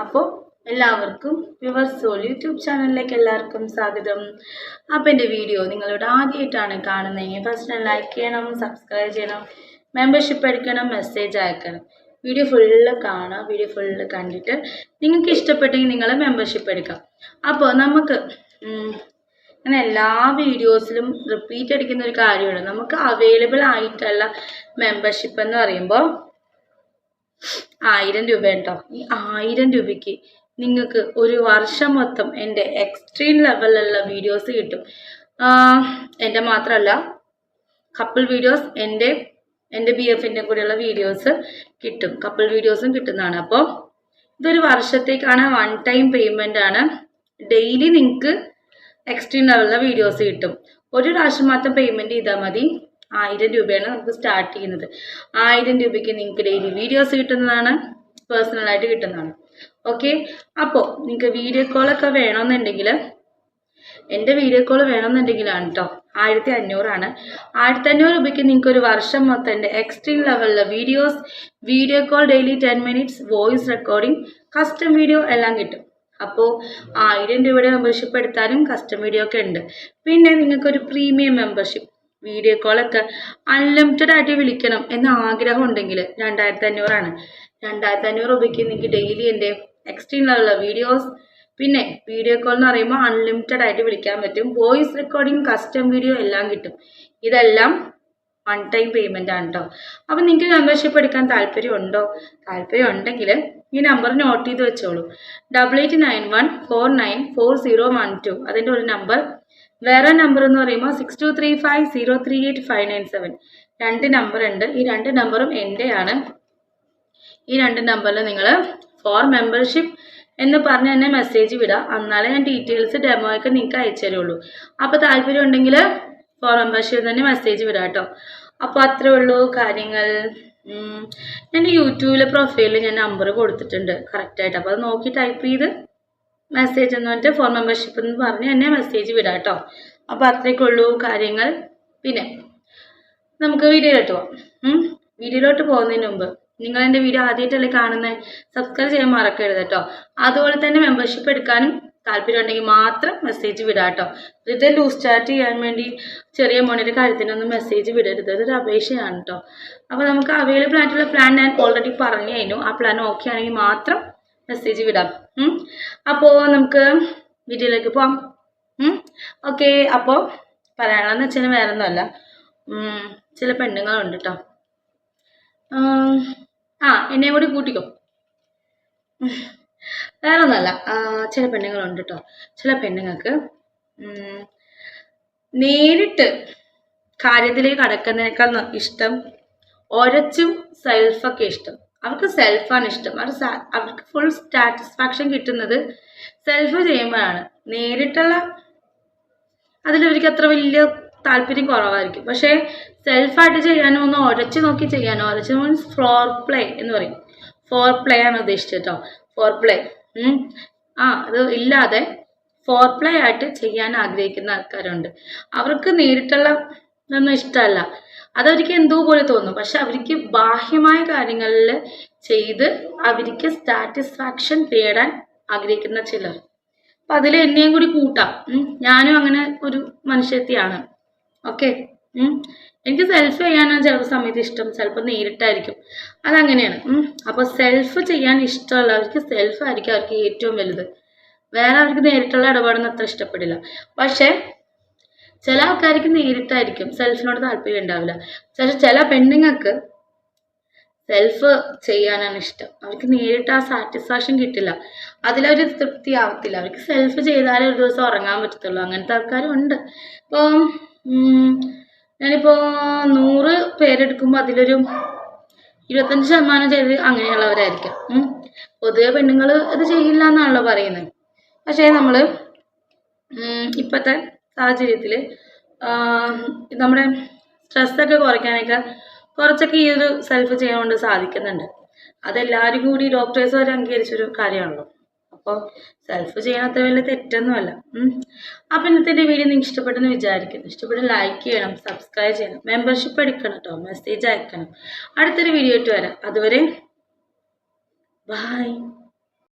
അപ്പോൾ എല്ലാവർക്കും viewers soul YouTube ചാനലിലേക്ക് എല്ലാവർക്കും സ്വാഗതം. അപ്പോൾ എൻ്റെ വീഡിയോ നിങ്ങളിവിടെ ആദ്യമായിട്ടാണ് കാണുന്നതെങ്കിൽ ഫസ്റ്റ് ലൈക്ക് ചെയ്യണം, സബ്സ്ക്രൈബ് ചെയ്യണം, മെമ്പർഷിപ്പ് എടുക്കണം, മെസ്സേജ് അയക്കണം. വീഡിയോ ഫുള്ള് കാണുക. വീഡിയോ ഫുള്ള് കണ്ടിട്ട് നിങ്ങൾക്ക് ഇഷ്ടപ്പെട്ടെങ്കിൽ നിങ്ങൾ മെമ്പർഷിപ്പ് എടുക്കാം. അപ്പോൾ നമുക്ക് അങ്ങനെ എല്ലാ വീഡിയോസിലും റിപ്പീറ്റ് അടിക്കുന്ന ഒരു കാര്യമാണ്, നമുക്ക് അവൈലബിൾ ആയിട്ടുള്ള മെമ്പർഷിപ്പ് എന്ന് പറയുമ്പോൾ 1000 രൂപ കേട്ടോ. ഈ 1000 രൂപയ്ക്ക് നിങ്ങൾക്ക് ഒരു വർഷം മൊത്തം എൻ്റെ എക്സ്ട്രീം ലെവലിലുള്ള വീഡിയോസ് കിട്ടും. എൻ്റെ മാത്രമല്ല, കപ്പിൾ വീഡിയോസ് എൻ്റെ BFൻ്റെ കൂടെയുള്ള വീഡിയോസ് കിട്ടും, കപ്പിൾ വീഡിയോസും കിട്ടുന്നതാണ്. അപ്പോൾ ഇതൊരു വർഷത്തേക്കാണ്, വൺ ടൈം പേയ്മെൻ്റ് ആണ്. ഡെയിലി നിങ്ങൾക്ക് എക്സ്ട്രീം ലെവലിലുള്ള വീഡിയോസ് കിട്ടും. ഒരു പ്രാവശ്യം മാത്രം പേയ്മെൻറ്റ് ചെയ്താൽ മതി. 1000 രൂപയാണ് നമുക്ക് സ്റ്റാർട്ട് ചെയ്യുന്നത്. 1000 രൂപയ്ക്ക് നിങ്ങൾക്ക് ഡെയിലി വീഡിയോസ് കിട്ടുന്നതാണ്, പേഴ്സണലായിട്ട് കിട്ടുന്നതാണ്. ഓക്കെ, അപ്പോൾ നിങ്ങൾക്ക് വീഡിയോ കോളൊക്കെ വേണമെന്നുണ്ടെങ്കിൽ, എൻ്റെ വീഡിയോ കോൾ വേണമെന്നുണ്ടെങ്കിലാണ് കേട്ടോ 1500 ആണ്. 1500 രൂപയ്ക്ക് നിങ്ങൾക്ക് ഒരു വർഷം മൊത്തം എൻ്റെ എക്സ്ട്രീം ലെവലിലെ videos, video call daily 10 minutes, voice recording, custom video എല്ലാം കിട്ടും. അപ്പോൾ 1000 രൂപയുടെ മെമ്പർഷിപ്പ് എടുത്താലും കസ്റ്റം വീഡിയോ ഒക്കെ ഉണ്ട്. പിന്നെ നിങ്ങൾക്കൊരു പ്രീമിയം മെമ്പർഷിപ്പ്, വീഡിയോ കോളൊക്കെ അൺലിമിറ്റഡ് ആയിട്ട് വിളിക്കണം എന്ന ആഗ്രഹം ഉണ്ടെങ്കിൽ 2500 ആണ്. 2500 രൂപയ്ക്ക് നിങ്ങൾക്ക് ഡെയിലി എൻ്റെ എക്സ്ട്രീം ലെവലിലെ വീഡിയോസ്, പിന്നെ വീഡിയോ കോൾ എന്ന് പറയുമ്പോൾ അൺലിമിറ്റഡ് ആയിട്ട് വിളിക്കാൻ പറ്റും, വോയിസ് റെക്കോർഡിംഗ്, കസ്റ്റം വീഡിയോ എല്ലാം കിട്ടും. ഇതെല്ലാം വൺ ടൈം പേയ്മെൻ്റ് ആണ് കേട്ടോ. അപ്പോൾ നിങ്ങൾക്ക് മെമ്പർഷിപ്പ് എടുക്കാൻ താല്പര്യം ഉണ്ടെങ്കിൽ ഈ നമ്പർ നോട്ട് ചെയ്ത് വെച്ചോളൂ. 8891494012 അതിൻ്റെ ഒരു നമ്പർ. വേറെ നമ്പർ എന്ന് പറയുമ്പോൾ 6235038597. 2 നമ്പർ ഉണ്ട്. ഈ 2 നമ്പറും എൻ്റെയാണ്. ഈ 2 നമ്പറിൽ നിങ്ങൾ ഫോർ മെമ്പർഷിപ്പ് എന്ന് പറഞ്ഞ് തന്നെ മെസ്സേജ് വിടുക. എന്നാലേ ഞാൻ ഡീറ്റെയിൽസ് ഡെമോ ഒക്കെ നിങ്ങൾക്ക് അയച്ചു തരുള്ളൂ. അപ്പോൾ താല്പര്യം ഉണ്ടെങ്കിൽ ഫോർ മെമ്പർഷിപ്പ് തന്നെ മെസ്സേജ് വിടാം കേട്ടോ. അപ്പോൾ അത്രേ ഉള്ളൂ കാര്യങ്ങൾ. എൻ്റെ യൂട്യൂബിലെ പ്രൊഫൈലിൽ ഞാൻ നമ്പർ കൊടുത്തിട്ടുണ്ട് കറക്റ്റായിട്ട്. അപ്പോൾ അത് നോക്കി ടൈപ്പ് ചെയ്ത് മെസ്സേജ് എന്ന് പറഞ്ഞിട്ട് ഫോർ മെമ്പർഷിപ്പ് എന്ന് പറഞ്ഞ് എന്നെ മെസ്സേജ് വിടാം കേട്ടോ. അപ്പോൾ അത്രയൊക്കെ ഉള്ളൂ കാര്യങ്ങൾ. പിന്നെ നമുക്ക് വീഡിയോയിലോട്ട് പോകാം. വീഡിയോയിലോട്ട് പോകുന്നതിന് മുമ്പ് നിങ്ങൾ എൻ്റെ വീഡിയോ ആദ്യമായിട്ടല്ലേ കാണുന്നത്, സബ്സ്ക്രൈബ് ചെയ്യാൻ മറക്കരുത് കേട്ടോ. അതുപോലെ തന്നെ മെമ്പർഷിപ്പ് എടുക്കാനും താല്പര്യം ഉണ്ടെങ്കിൽ മാത്രം മെസ്സേജ് വിടാം കേട്ടോ. ഇത് ലൂസ് ചാറ്റ് ചെയ്യാൻ വേണ്ടി ചെറിയ മോണിൻ്റെ കാര്യത്തിനൊന്നും മെസ്സേജ് വിടരുത്, അതൊരു അപേക്ഷയാണ് കേട്ടോ. അപ്പോൾ നമുക്ക് അവൈലബിൾ ആയിട്ടുള്ള പ്ലാൻ ഞാൻ ഓൾറെഡി പറഞ്ഞു കഴിഞ്ഞു. ആ പ്ലാൻ ഓക്കെ ആണെങ്കിൽ മാത്രം മെസ്സേജ് വിടാം. അപ്പോൾ നമുക്ക് വീഡിയോയിലേക്ക് പോകാം. ഓക്കെ, അപ്പോൾ പറയാനുള്ളതെന്ന് വെച്ചാൽ വേറെ ഒന്നുമല്ല, ചില പെണ്ണുങ്ങളുണ്ട് കേട്ടോ. എന്നെ കൂടി കൂട്ടിക്കോ. വേറെ ഒന്നുമല്ല, ചില പെണ്ണുങ്ങളുണ്ട് കേട്ടോ. ചില പെണ്ണുങ്ങൾക്ക് നേരിട്ട് കാര്യത്തിലേക്ക് കടക്കുന്നതിനേക്കാൾ ഇഷ്ടം ഒരച്ചും സെൽഫൊക്കെ ഇഷ്ടം. അവർക്ക് സെൽഫാണ് ഇഷ്ടം. അവർക്ക് ഫുൾ സാറ്റിസ്ഫാക്ഷൻ കിട്ടുന്നത് സെൽഫ് ചെയ്യുമ്പോഴാണ്. നേരിട്ടുള്ള അതിലവർക്ക് അത്ര വലിയ താല്പര്യം കുറവായിരിക്കും. പക്ഷേ സെൽഫായിട്ട് ചെയ്യാനോ, ഒന്ന് ഉരച്ച് നോക്കി ചെയ്യാനോ, ഉരച്ച് മീൻസ് ഫ്ലോർ പ്ലേ എന്ന് പറയും. ഫോർ പ്ലേ ആണ് ഉദ്ദേശിച്ചത് കേട്ടോ. ഫോർ പ്ലേ അത് ഇല്ലാതെ ഫോർ പ്ലേ ആയിട്ട് ചെയ്യാൻ ആഗ്രഹിക്കുന്ന ആൾക്കാരുണ്ട്. അവർക്ക് നേരിട്ടുള്ള ഇതൊന്നും ഇഷ്ടമല്ല, അതവർക്ക് എന്തോ പോലെ തോന്നും. പക്ഷെ അവർക്ക് ബാഹ്യമായ കാര്യങ്ങളിൽ ചെയ്ത് അവർക്ക് സാറ്റിസ്ഫാക്ഷൻ നേടാൻ ആഗ്രഹിക്കുന്ന ചിലർ. അപ്പം അതിൽ എന്നെയും കൂടി കൂട്ടാം. ഞാനും അങ്ങനെ ഒരു മനുഷ്യത്തെയാണ്. ഓക്കെ, എനിക്ക് സെൽഫ് ചെയ്യാനാണ് ചിലപ്പോൾ സമയത്ത് ഇഷ്ടം, ചിലപ്പോൾ നേരിട്ടായിരിക്കും. അതങ്ങനെയാണ്. അപ്പോൾ സെൽഫ് ചെയ്യാൻ ഇഷ്ടമുള്ളവർക്ക് സെൽഫായിരിക്കും അവർക്ക് ഏറ്റവും വലുത്. വേറെ അവർക്ക് നേരിട്ടുള്ള ഇടപാടൊന്നും അത്ര ഇഷ്ടപ്പെടില്ല. പക്ഷേ ചില ആൾക്കാർക്ക് നേരിട്ടായിരിക്കും സെൽഫിനോട് താല്പര്യം ഉണ്ടാവില്ല. ചില പെണ്ണുങ്ങൾക്ക് സെൽഫ് ചെയ്യാനാണ് ഇഷ്ടം. അവർക്ക് നേരിട്ട് ആ സാറ്റിസ്ഫാക്ഷൻ കിട്ടില്ല, അതിലവർ തൃപ്തി ആവത്തില്ല. അവർക്ക് സെൽഫ് ചെയ്താലേ ഒരു ദിവസം ഉറങ്ങാൻ പറ്റത്തുള്ളൂ. അങ്ങനത്തെ ആൾക്കാരും ഉണ്ട്. ഇപ്പോൾ ഞാനിപ്പോൾ 100 പേരെടുക്കുമ്പോൾ അതിലൊരു 25% ചെയ്ത് അങ്ങനെയുള്ളവരായിരിക്കും. പൊതുവെ പെണ്ണുങ്ങൾ ഇത് ചെയ്യില്ല എന്നാണല്ലോ പറയുന്നത്. പക്ഷേ നമ്മൾ ഇപ്പോഴത്തെ സാഹചര്യത്തിൽ നമ്മുടെ സ്ട്രെസ്സൊക്കെ കുറയ്ക്കാനൊക്കെ കുറച്ചൊക്കെ ഈ ഒരു സെൽഫ് ചെയ്യാൻ കൊണ്ട് സാധിക്കുന്നുണ്ട്. അതെല്ലാവരും കൂടി ഡോക്ടേഴ്സ് വരെ അംഗീകരിച്ചൊരു കാര്യമാണല്ലോ. അപ്പോൾ സെൽഫ് ചെയ്യാനത്ര വലിയ തെറ്റൊന്നുമല്ല. അപ്പം ഇന്നത്തെ വീഡിയോ നിങ്ങൾക്ക് ഇഷ്ടപ്പെട്ടെന്ന് വിചാരിക്കുന്നു. ഇഷ്ടപ്പെട്ട് ലൈക്ക് ചെയ്യണം, സബ്സ്ക്രൈബ് ചെയ്യണം, മെമ്പർഷിപ്പ് എടുക്കണം കേട്ടോ, മെസ്സേജ് അയക്കണം. അടുത്തൊരു വീഡിയോ ആയിട്ട് വരാം. അതുവരെ ബൈ.